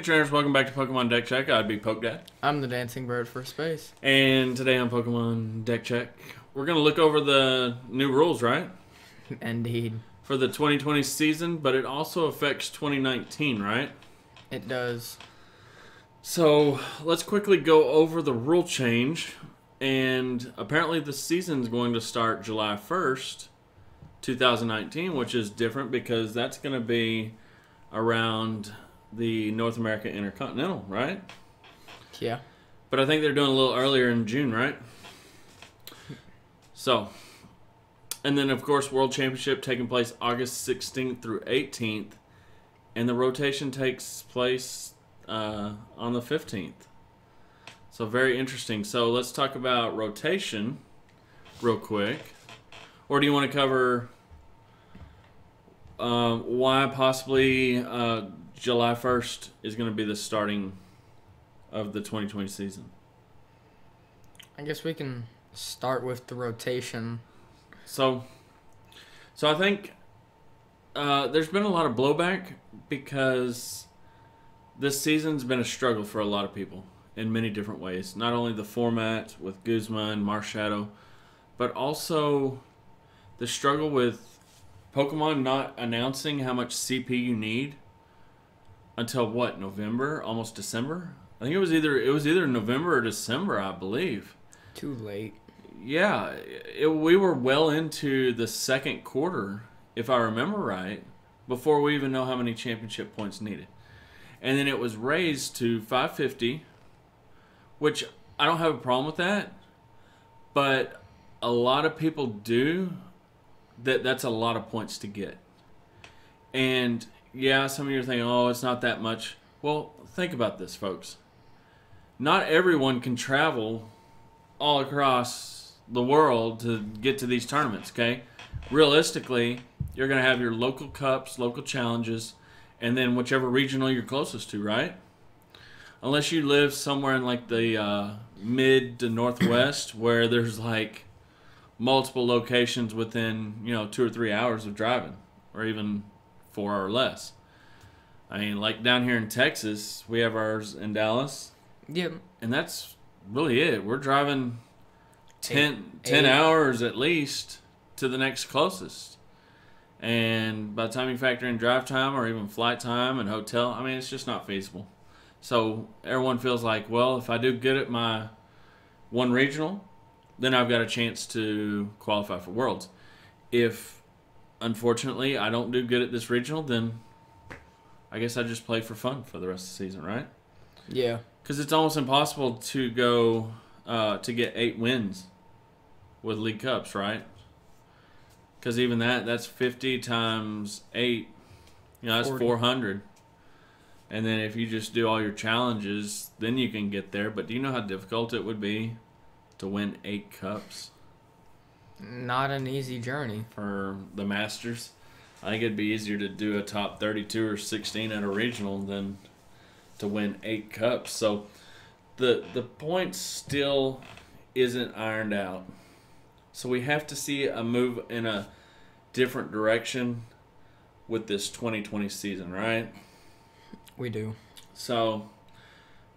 trainers, welcome back to Pokemon Deck Check. I'd be Poke Dad. I'm the dancing bird for space. And today on Pokemon Deck Check, we're going to look over the new rules, right? Indeed. For the 2020 season, but it also affects 2019, right? It does. So let's quickly go over the rule change. And apparently the season's going to start July 1st, 2019, which is different because that's going to be around the North America Intercontinental, right? Yeah. But I think they're doing a little earlier in June, right? So, and then of course World Championship taking place August 16th through 18th, and the rotation takes place on the 15th. So very interesting. So let's talk about rotation real quick. Or do you want to cover why possibly July 1st is going to be the starting of the 2020 season? I guess we can start with the rotation. So I think there's been a lot of blowback because this season's been a struggle for a lot of people in many different ways. Not only the format with Guzma and Marshadow, but also the struggle with Pokemon not announcing how much CP you need until what, November, almost December? I think it was either November or December, I believe. Too late. Yeah, we were well into the second quarter, if I remember right, before we even know how many championship points needed. And then it was raised to 550, which I don't have a problem with that, but a lot of people do. That's a lot of points to get. And yeah, some of you are thinking, oh, it's not that much. Well, think about this, folks. Not everyone can travel all across the world to get to these tournaments, okay? Realistically, you're going to have your local cups, local challenges, and then whichever regional you're closest to, right? Unless you live somewhere in like the mid to northwest where there's like multiple locations within, 2 or 3 hours of driving, or even 4 or less. I mean, like down here in Texas, we have ours in Dallas. Yep. And that's really it. We're driving 10 hours at least to the next closest. And by the time you factor in drive time or even flight time and hotel, I mean, it's just not feasible. So everyone feels like, well, if I do good at my one regional, then I've got a chance to qualify for Worlds. If, unfortunately, I don't do good at this regional, then I guess I just play for fun for the rest of the season, right? Yeah. Because it's almost impossible to go to get 8 wins with League Cups, right? Because even that's 50 times 8, that's 40. 400. And then if you just do all your challenges, then you can get there. But do you know how difficult it would be to win 8 cups? Not an easy journey. For the Masters, I think it'd be easier to do a top 32 or 16 at a regional than to win 8 cups. So the point still isn't ironed out. So we have to see a move in a different direction with this 2020 season, right? We do. So,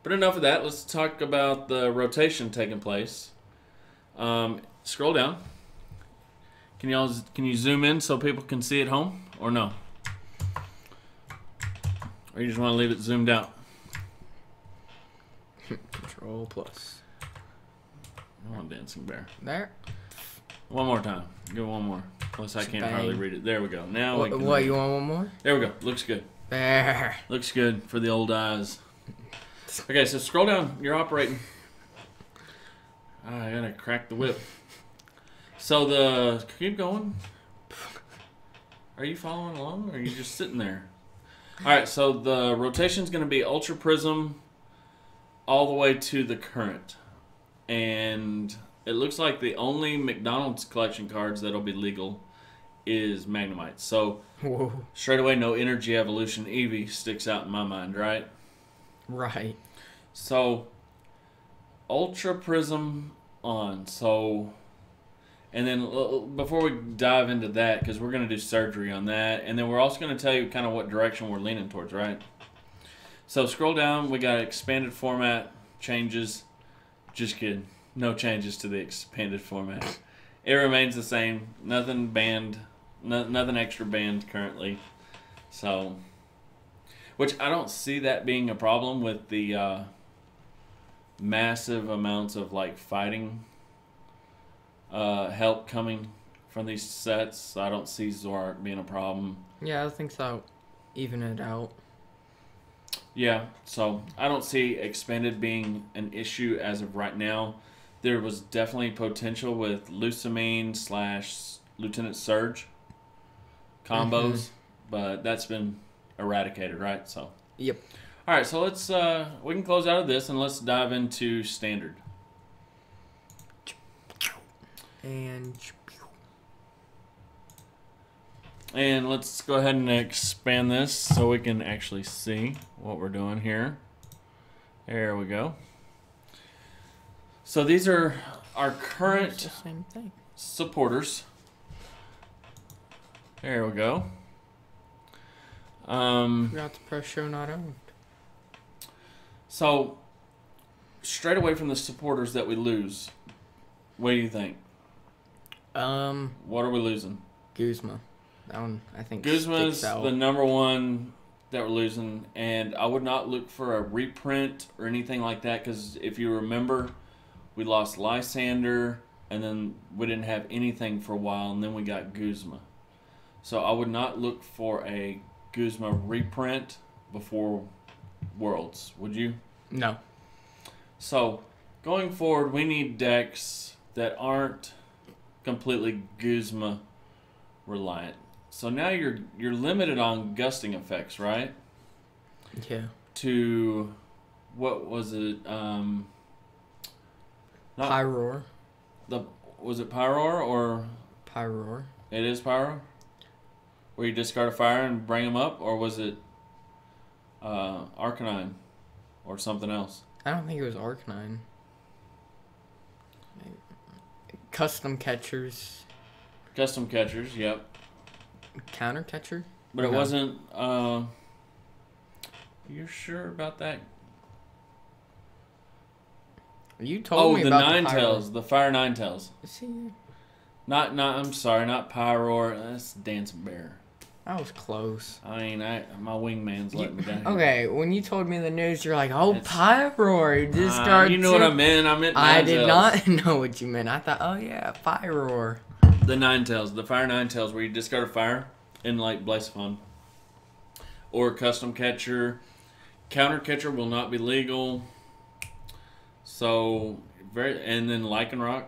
but enough of that. Let's talk about the rotation taking place. Scroll down. Can you zoom in so people can see at home, or no? Or you just want to leave it zoomed out? Control plus. I want Dancing Bear. There. One more time. Give it one more. Unless I can't Bang. hardly read it. There we go. Now we can What, read you it. want one more? There we go. Looks good. There. Looks good for the old eyes. Okay, so scroll down. You're operating. I gotta crack the whip. So keep going. Are you following along, or are you just sitting there? All right. So the rotation's gonna be Ultra Prism all the way to the current, and it looks like the only McDonald's collection cards that'll be legal is Magnemite. So Whoa. straight away, no Energy Evolution Eevee sticks out in my mind, right? Right. So Ultra Prism on. So, and then before we dive into that, because we're going to do surgery on that, and then we're also going to tell you kind of what direction we're leaning towards, right? So scroll down. We got expanded format changes. Just kidding. No changes to the expanded format. It remains the same. Nothing banned. Nothing extra banned currently. So, which I don't see that being a problem with the massive amounts of like fighting help coming from these sets. I don't see Zorak being a problem. Yeah, I think so. Even it out. Yeah, so I don't see expanded being an issue as of right now. There was definitely potential with Lusamine / Lieutenant Surge combos, but that's been eradicated, right? So. Yep. All right, so let's we can close out of this and let's dive into standard. And let's go ahead and expand this so we can actually see what we're doing here. There we go. So these are our current the same thing. supporters. There we go. Forgot to press show not owned. So straight away from the supporters that we lose, what do you think? What are we losing? Guzma. That one, I think, Guzma's sticks out. the number one that we're losing, and I would not look for a reprint or anything like that, because if you remember, we lost Lysander, and then we didn't have anything for a while, and then we got Guzma. So I would not look for a Guzma reprint before Worlds, would you? No. So going forward, we need decks that aren't completely Guzma reliant. So now you're limited on gusting effects, right? Yeah. To what was it? Not Pyroar. Was it Pyroar or Pyroar. it is Pyroar? Where you discard a fire and bring them up, or was it Arcanine or something else? I don't think it was Arcanine. Custom catchers. Custom catchers, yep. Counter catcher? But it No. wasn't. You're sure about that? You told me the about Ninetales, the Fire Ninetales. See, Not. I'm sorry, not Pyroar. That's Dancing Bear. that was close. I mean, my wingman's letting me down. Here. Okay, when you told me the news, you're like, "Oh, It's- Pyroar, discard." You know what I meant? I meant. I did Ninetales. not know what you meant. I thought, "Oh yeah, Pyroar." The Ninetales, the Fire Ninetales, where you discard a fire in like Blacephalon. Or custom catcher. Counter catcher will not be legal. So and then Lycanroc.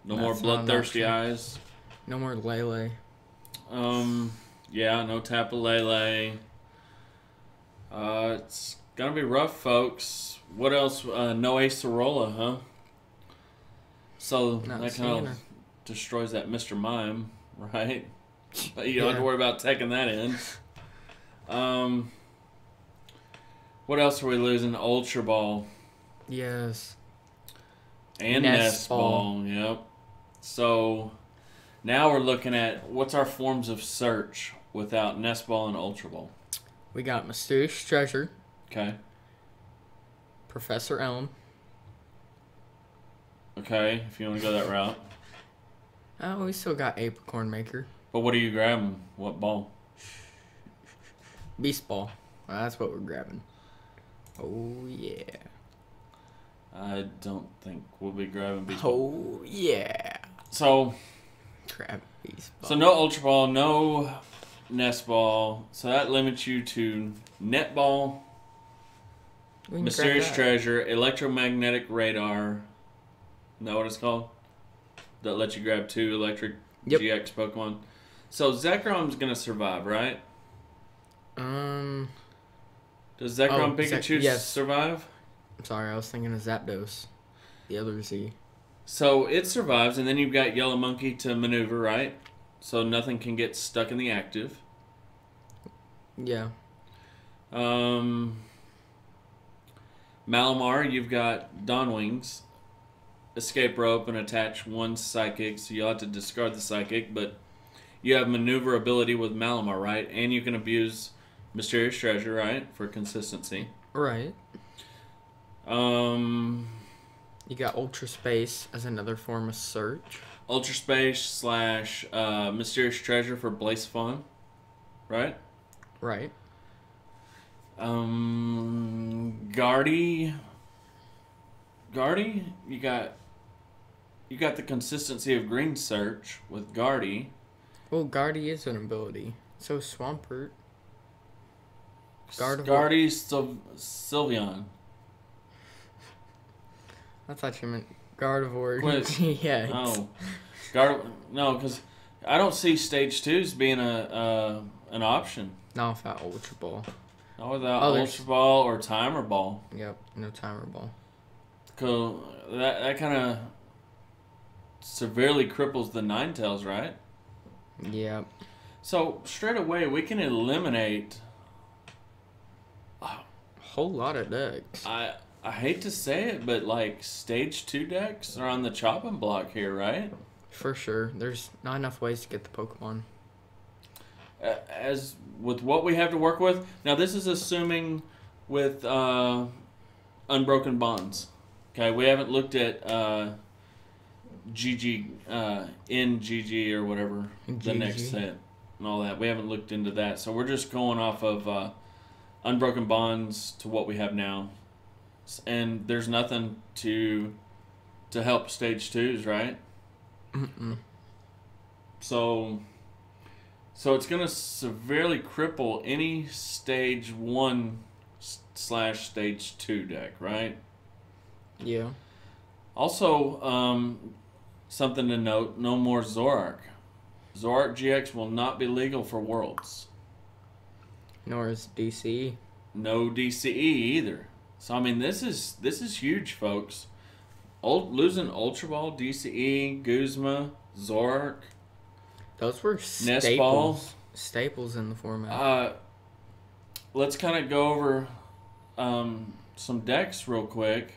No more That's not an bloodthirsty option. eyes. No more Lele. Yeah, no Tapu Lele. It's gonna be rough, folks. What else? No Acerola, huh? So Not that seeing kind her. of destroys that Mr. Mime, right? But you don't have to Yeah. worry about taking that in. What else are we losing? Ultra Ball Yes. and Nest Nest Ball. Yep. So now we're looking at what's our forms of search without Nest Ball and Ultra Ball. We got Mysterious Treasure, Okay. Professor Elm. Okay, if you want to go that route. Oh, we still got Apricorn Maker. But what are you grabbing? What ball? Beast Ball. Well, that's what we're grabbing. Oh, yeah. I don't think we'll be grabbing Beast Ball. Oh, yeah. So Grab Beast Ball. So no Ultra Ball, no Nest Ball. So that limits you to Net Ball, We can Mysterious grab that. Treasure, Electromagnetic Radar. Isn't that what it's called? That lets you grab 2 electric Yep. GX Pokemon. So Zekrom's going to survive, right? Does Zekrom Pikachu yes. survive? I'm sorry, I was thinking of Zapdos. The other Z. So it survives, and then you've got Yellow Monkey to maneuver, right? So nothing can get stuck in the active. Yeah. Malamar, you've got Dawn Wings, Escape Rope, and attach 1 Psychic, so you'll have to discard the Psychic, but you have maneuverability with Malamar, right? And you can abuse Mysterious Treasure, right? For consistency. Right. Um, You got Ultra Space as another form of search. Ultra Space / Mysterious Treasure for Blacephawn, right? Right. Guardy, you got the consistency of Green Search with Guardy. Well, Guardy is an ability. So Swampert. Guardy Sylveon. I thought you meant Gardevoir. Quit. Yeah. No, no, because I don't see Stage 2s being an option. Not without Ultra Ball. Not without Ultra Ball or Timer Ball. Yep, no Timer Ball. Cause that kind of severely cripples the Ninetales, right? Yep. So straight away we can eliminate a whole lot of decks. I hate to say it, but like Stage 2 decks are on the chopping block here, right? For sure. There's not enough ways to get the Pokemon. As with what we have to work with. Now this is assuming with Unbroken Bonds. Okay, we haven't looked at GG, NGG or whatever the next set and all that. We haven't looked into that. So we're just going off of Unbroken Bonds to what we have now. And there's nothing to help Stage 2s, right? Mm-mm. So it's going to severely cripple any Stage 1 / Stage 2 deck, right? Yeah. Also, something to note, no more Zoroark. Zoroark GX will not be legal for Worlds. Nor is DCE. No DCE either. So, I mean, this is huge, folks. Losing Ultra Ball, DCE, Guzma, Zoroark. Those were Nest Ball. Staples in the format. Let's kind of go over some decks real quick.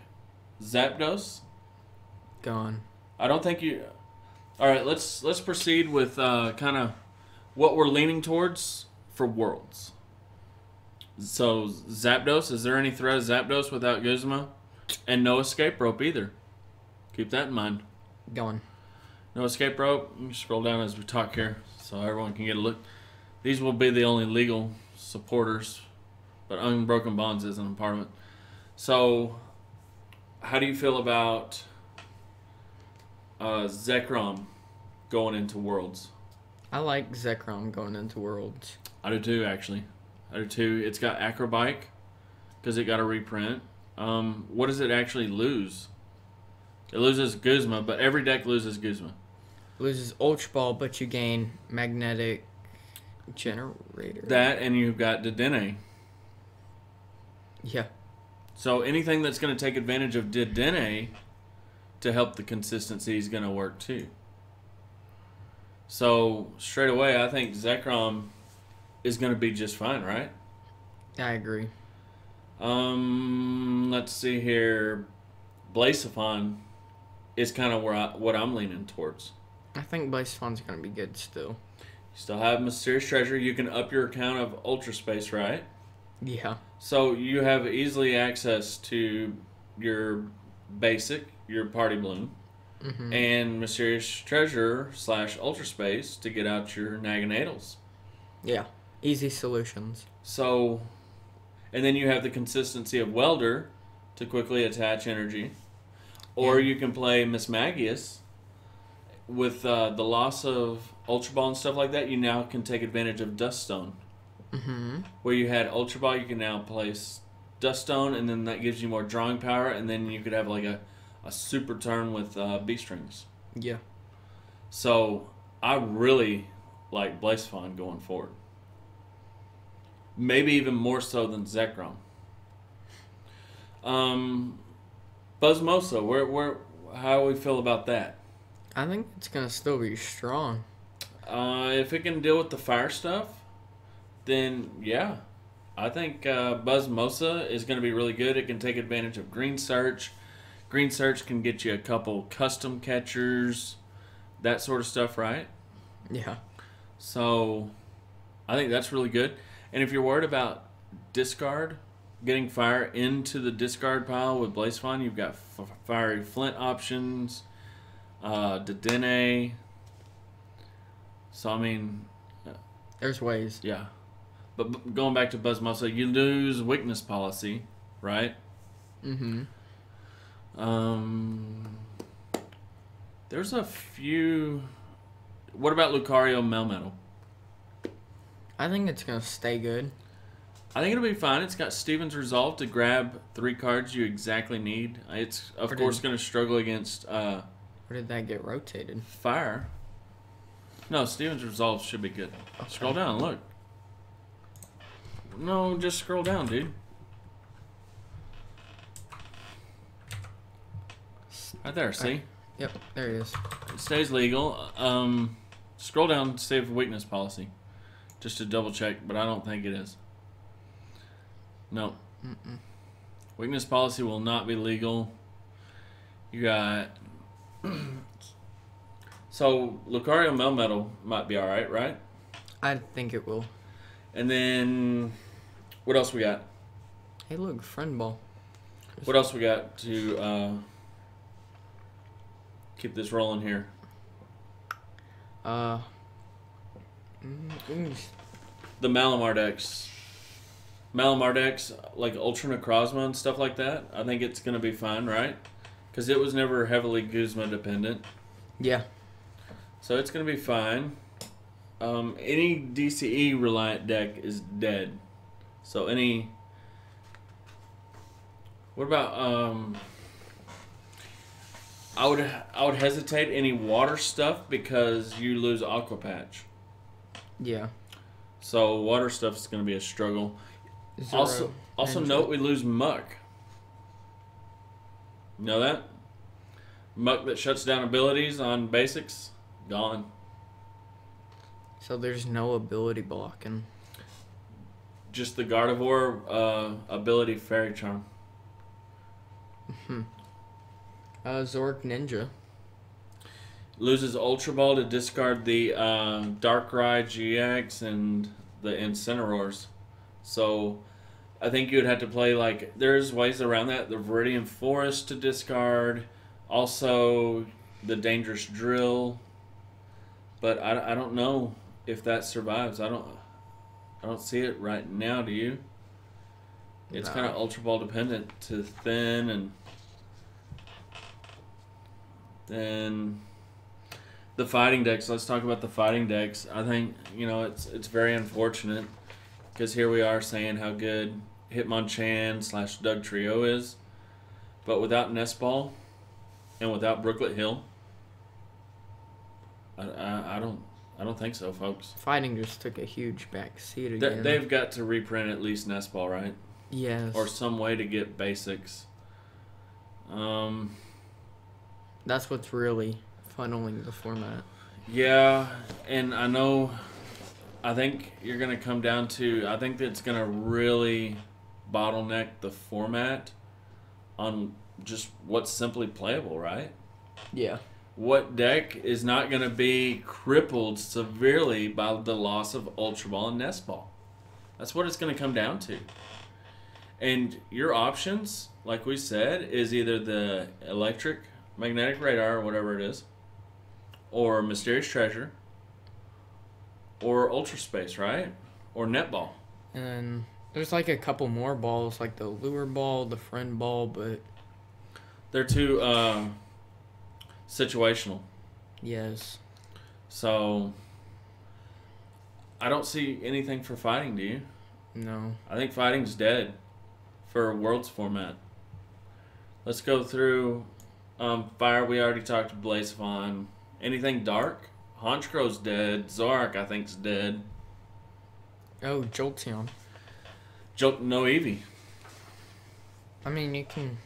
Zapdos. Gone. I don't think you... All right, let's proceed with kind of what we're leaning towards for Worlds. So, Zapdos, is there any threat of Zapdos without Guzma? And no Escape Rope either. Keep that in mind. Gone. No Escape Rope. Let me scroll down as we talk here so everyone can get a look. These will be the only legal supporters, but Unbroken Bonds isn't a part of it. So, how do you feel about Zekrom going into Worlds? I like Zekrom going into Worlds. I do too, actually. I do too. It's got Acrobike because it got a reprint. What does it actually lose? It loses Guzma, but every deck loses Guzma. Loses Ultra Ball, but you gain Magnetic Generator. That, and you've got Dedenne. Yeah. So anything that's going to take advantage of Dedenne to help the consistency is going to work too. So straight away, I think Zekrom is going to be just fine, right? I agree. Let's see here. Blacephawn is kind of what I'm leaning towards. I think Blacephawn's going to be good still. You still have Mysterious Treasure. You can up your account of Ultra Space, right? Yeah. So you have easily access to your basic, your Party Bloom, and Mysterious Treasure / Ultra Space to get out your Naganadals. Yeah. Easy solutions. So, and then you have the consistency of Welder to quickly attach energy. Or you can play Miss Magius with the loss of Ultra Ball and stuff like that. You now can take advantage of Dust Stone. Mm-hmm. Where you had Ultra Ball, you can now place Dust Stone, and then that gives you more drawing power, and then you could have like a super turn with B-Strings. Yeah. So, I really like Blacephawn going forward. Maybe even more so than Zekrom. Buzzmosa, how do we feel about that? I think it's going to still be strong. If it can deal with the fire stuff, then yeah. I think Buzzmosa is going to be really good. It can take advantage of Green Search. Green Search can get you a couple custom catchers, that sort of stuff, right? Yeah. So, I think that's really good. And if you're worried about discard, getting fire into the discard pile with Blazefawn, you've got fiery flint options, Dedenne. So, I mean... There's ways. Yeah. But going back to Buzzmuscle, you lose weakness policy, right? Mm-hmm. There's a few... What about Lucario Melmetal? I think it's going to stay good. I think it'll be fine. It's got Steven's Resolve to grab 3 cards you exactly need. It's, of course, going to struggle against... Where did that get rotated? Fire. No, Steven's Resolve should be good. Okay. Scroll down, look. No, just scroll down, dude. Right there, see? Yep, there it is. It stays legal. Scroll down, save weakness policy. Just to double check, but I don't think it is. No. Mm-mm. Weakness policy will not be legal. You got... So, Lucario Melmetal might be alright, right? I think it will. And then... What else we got? Hey, look, friend ball. What else we got to keep this rolling here? The Malamar Dex. Malamar Dex, like Ultra Necrozma and stuff like that, I think it's going to be fine, right? Because it was never heavily Guzma dependent. Yeah. So it's going to be fine. Any DCE reliant deck is dead. So any... What about... I would hesitate any water stuff because you lose Aqua Patch. Yeah. So water stuff is going to be a struggle. Also note we lose Muck. You know that? Muck that shuts down abilities on basics, gone. So there's no ability blocking. Just the Gardevoir ability Fairy Charm. Mm-hmm. Zork Ninja. Loses Ultra Ball to discard the Darkrai GX and the Incineroars. So I think you would have to play like... There's ways around that. The Viridian Forest to discard. Also the Dangerous Drill. But I don't know if that survives. I don't see it right now, do you? It's kind of Ultra Ball dependent to thin, and then the fighting decks. Let's talk about the fighting decks. I think, it's very unfortunate because here we are saying how good Hitmonchan / Doug Trio is, but without Nest Ball and without Brooklet Hill, I don't think so, folks. Fighting just took a huge back seat again. They've got to reprint at least Nest Ball, right? Yes. Or some way to get basics. That's what's really funneling the format. Yeah, and I think you're going to come down to, I think that's going to really bottleneck the format on just what's simply playable, right? Yeah. What deck is not going to be crippled severely by the loss of Ultra Ball and Nest Ball? That's what it's going to come down to. And your options, like we said, is either the Electric Magnetic Radar, or whatever it is, or Mysterious Treasure, or Ultra Space, right? Or Netball. And there's like a couple more balls, like the Lure Ball, the Friend Ball, but... They're too situational. Yes. So, I don't see anything for fighting, do you? No. I think fighting's dead for Worlds format. Let's go through Fire. We already talked to Blazefawn. Anything dark? Honchkro's dead. Zorak, I think, is dead. Oh, Jolteon. No Eevee. I mean, you can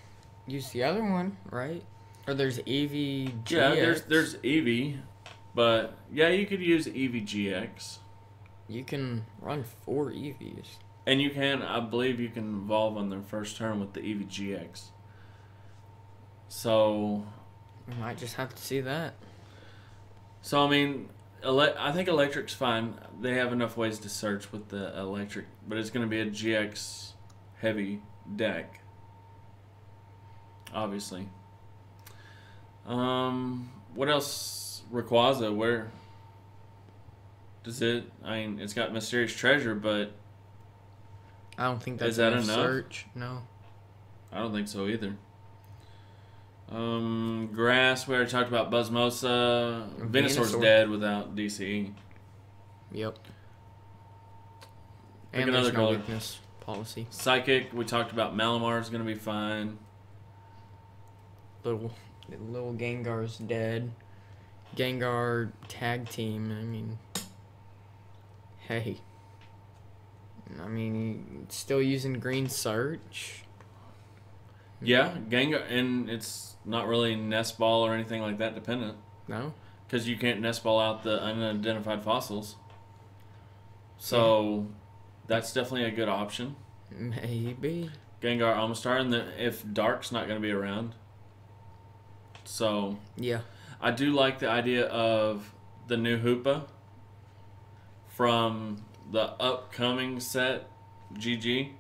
use the other one, right? Or there's Eevee GX. Yeah, there's Eevee. But, yeah, you could use Eevee GX. You can run 4 Eevees. And you can, I believe you can evolve on their first turn with the Eevee GX. So... We might just have to see that. So, I mean, I think electric's fine. They have enough ways to search with the electric, but it's going to be a GX heavy deck, obviously. What else? Rayquaza, where does it? I mean, it's got Mysterious Treasure, but I don't think that's is that enough enough? search. No. I don't think so either. Grass, we already talked about Buzzmosa. Venusaur's Venusaur. dead without DCE. Yep. Pick And another there's no color. weakness policy. Psychic, we talked about Malamar's going to be fine. Little Gengar's dead. Gengar tag team. I mean, hey. I mean, still using green search. Yeah, Gengar, and it's not really nest ball or anything like that dependent. No. Because you can't nest ball out the unidentified fossils. So, that's definitely a good option. Maybe. Gengar Amistar, and if Dark's not going to be around. So, Yeah. I do like the idea of the new Hoopa from the upcoming set, GG,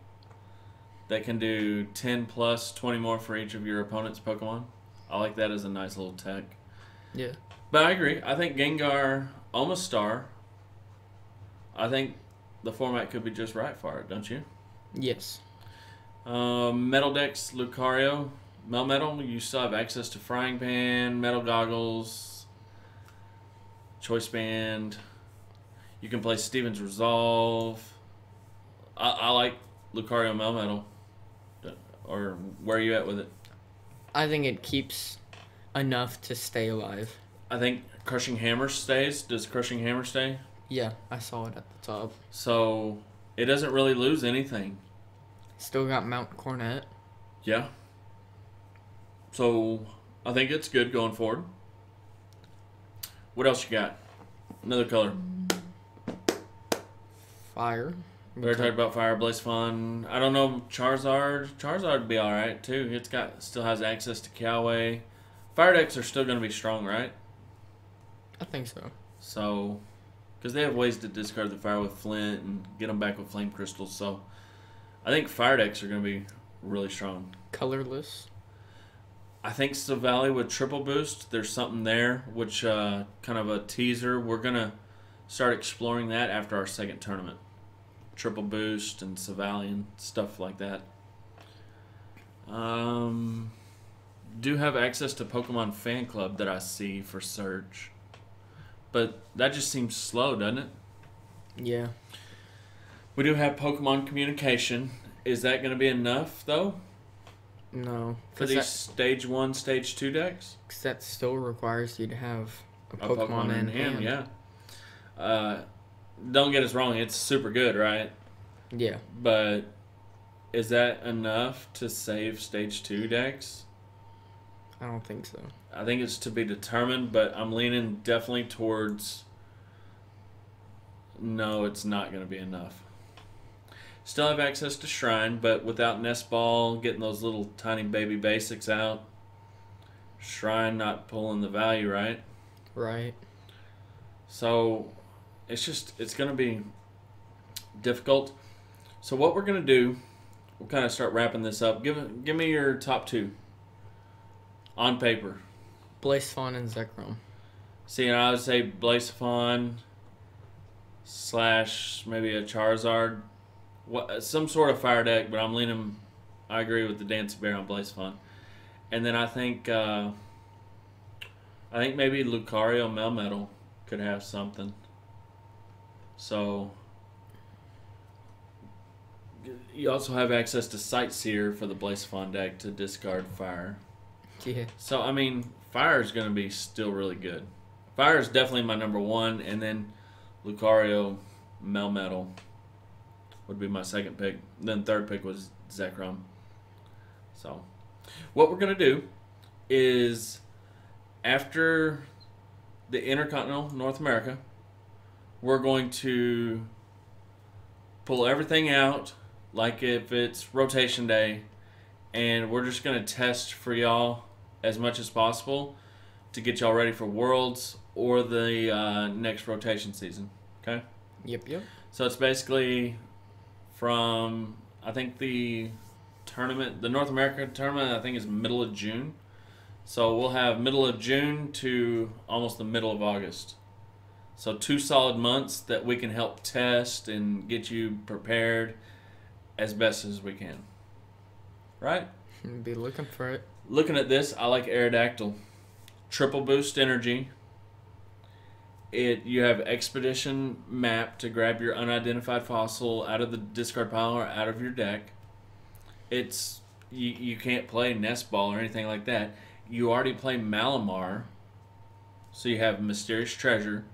that can do 10 plus 20 more for each of your opponent's Pokemon. I like that as a nice little tech. Yeah. But I agree. I think Gengar Amistar, I think the format could be just right for it, don't you? Yes. Metal Dex, Lucario, Melmetal, you still have access to Frying Pan, Metal Goggles, Choice Band. You can play Steven's Resolve. I like Lucario Melmetal. Or where are you at with it? I think it keeps enough to stay alive. I think Crushing Hammer stays. Does Crushing Hammer stay? Yeah, I saw it at the top. So it doesn't really lose anything. Still got Mount Cornet. Yeah. So I think it's good going forward. What else you got? Another color. Fire. We already talked about Fire, Blaze Fun. I don't know Charizard. Charizard would be alright too. Still has access to Coway. Fire decks are still going to be strong, right? I think so. So, because they have ways to discard the fire with Flint and get them back with Flame Crystals. So, I think Fire decks are going to be really strong. Colorless. I think Savali with Triple Boost, there's something there, which kind of a teaser. We're going to start exploring that after our second tournament. Triple Boost and Savali and stuff like that. Do have access to Pokemon Fan Club that I see for search. But that just seems slow, doesn't it? Yeah. We do have Pokemon Communication. Is that going to be enough, though? No. For these Stage 1, Stage 2 decks? Because that still requires you to have a A Pokemon in hand. Yeah. Don't get us wrong, it's super good, right? Yeah. But is that enough to save Stage 2 decks? I don't think so. I think it's to be determined, but I'm leaning definitely towards no, it's not going to be enough. Still have access to Shrine, but without Nest Ball, getting those little tiny baby basics out, Shrine not pulling the value, right? Right. So it's going to be difficult. So what we're going to do, we'll kind of start wrapping this up. Give me your top two on paper. Blacefawn and Zekrom. See, and I would say Blacefawn / maybe a Charizard. Some sort of fire deck, but I agree with the Dancing Bear on Blacefawn. And then I think maybe Lucario Melmetal could have something. So you also have access to Sightseer for the Blacefawn deck to discard fire. Yeah. So, I mean, fire is going to be still really good. Fire is definitely my number one, and then Lucario Melmetal would be my second pick. Then third pick was Zekrom. So, what we're going to do is, after the Intercontinental North America, we're going to pull everything out, like if it's rotation day, and we're just going to test for y'all as much as possible to get y'all ready for Worlds or the next rotation season. Okay? Yep. So it's basically from, I think the North America tournament, I think is middle of June. So we'll have middle of June to almost the middle of August. So 2 solid months that we can help test and get you prepared as best as we can. Right? Be looking for it. Looking at this, I like Aerodactyl. Triple boost energy. You have expedition map to grab your unidentified fossil out of the discard pile or out of your deck. It's you can't play nest ball or anything like that. You already play Malamar, so you have mysterious treasure.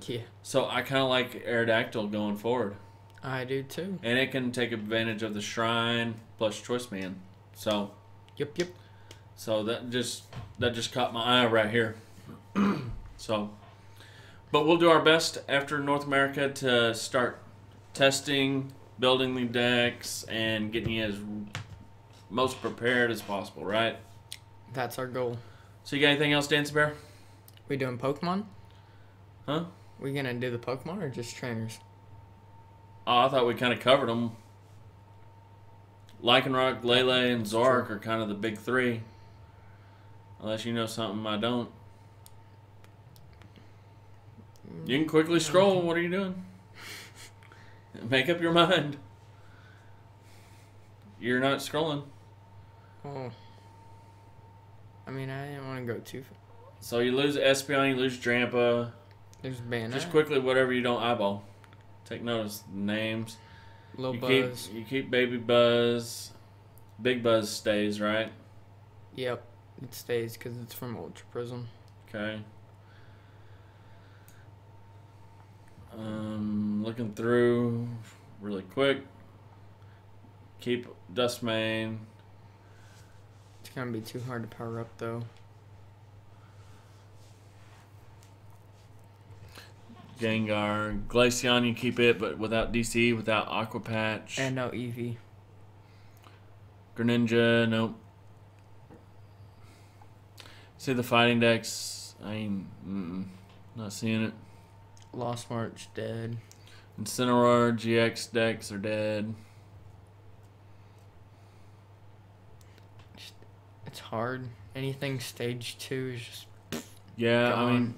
Yeah, So I kind of like Aerodactyl going forward, I do too. and it can take advantage of the shrine plus choice man. So Yep. so that just caught my eye right here. So, but we'll do our best after North America to start testing, building the decks, and getting you as most prepared as possible, right? That's our goal. So you got anything else, Dance Bear? We doing Pokemon? Huh? We gonna do the Pokemon or just trainers? Oh, I thought we kind of covered them. Lycanroc, Lele, and Zork are kind of the big 3. Unless you know something I don't. You can quickly scroll. What are you doing? Make up your mind. You're not scrolling. Oh. I mean, I didn't want to go too far. So you lose Espeon, you lose Drampa. There's Banana. Just quickly, whatever you don't eyeball. Take notice. Names. Lil Buzz. You keep Baby Buzz. Big Buzz stays, right? Yep. It stays because it's from Ultra Prism. Okay. Looking through really quick. Keep Dustmane. It's gonna be too hard to power up though. Gengar. Glaceon, you keep it, but without DC, without Aqua Patch. And no Eevee. Greninja, nope. See the fighting decks? I ain't not seeing it. Lost March dead. Incineroar, GX decks are dead. It's hard. Anything stage 2 is just Yeah, gone. I mean,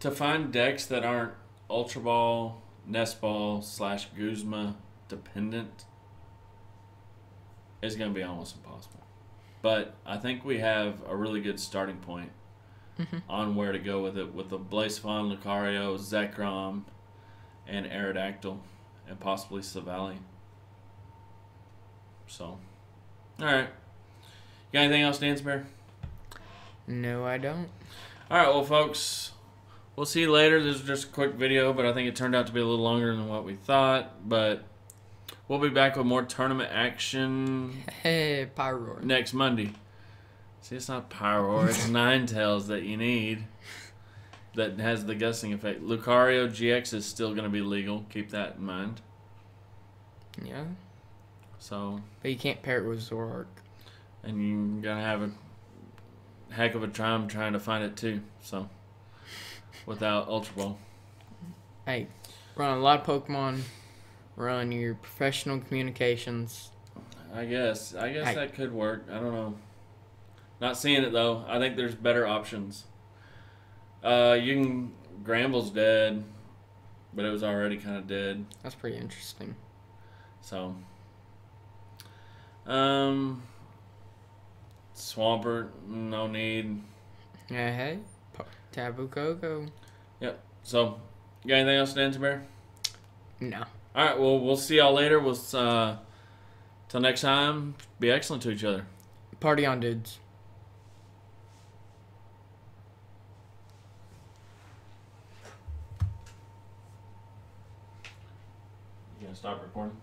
to find decks that aren't Ultra Ball, Nest Ball / Guzma dependent is going to be almost impossible. But I think we have a really good starting point on where to go with it, with the Blaziken, Lucario, Zekrom, and Aerodactyl, and possibly Savali. So, alright. You got anything else, Dance Bear? No, I don't. Alright, well, folks, we'll see you later. This is just a quick video, but I think it turned out to be a little longer than what we thought. But we'll be back with more tournament action Hey, Pyroar. next Monday. See, it's not Pyroar, it's Ninetales that you need. That has the gusting effect. Lucario GX is still going to be legal. Keep that in mind. Yeah. So, But you can't pair it with Zoroark. and you're going to have a heck of a time trying to find it too. So, without Ultra Ball. Hey, run a lot of Pokemon. Run your professional communications. I guess Hey. that could work. I don't know. Not seeing it though. I think there's better options. Gramble's dead, but it was already kind of dead. That's pretty interesting. So, Swampert, no need. Yeah, hey. Taboo Coco. Yep. So, you got anything else, Dancer Bear? No. All right. Well, we'll see y'all later. Till next time. Be excellent to each other. Party on, dudes. You gonna stop recording?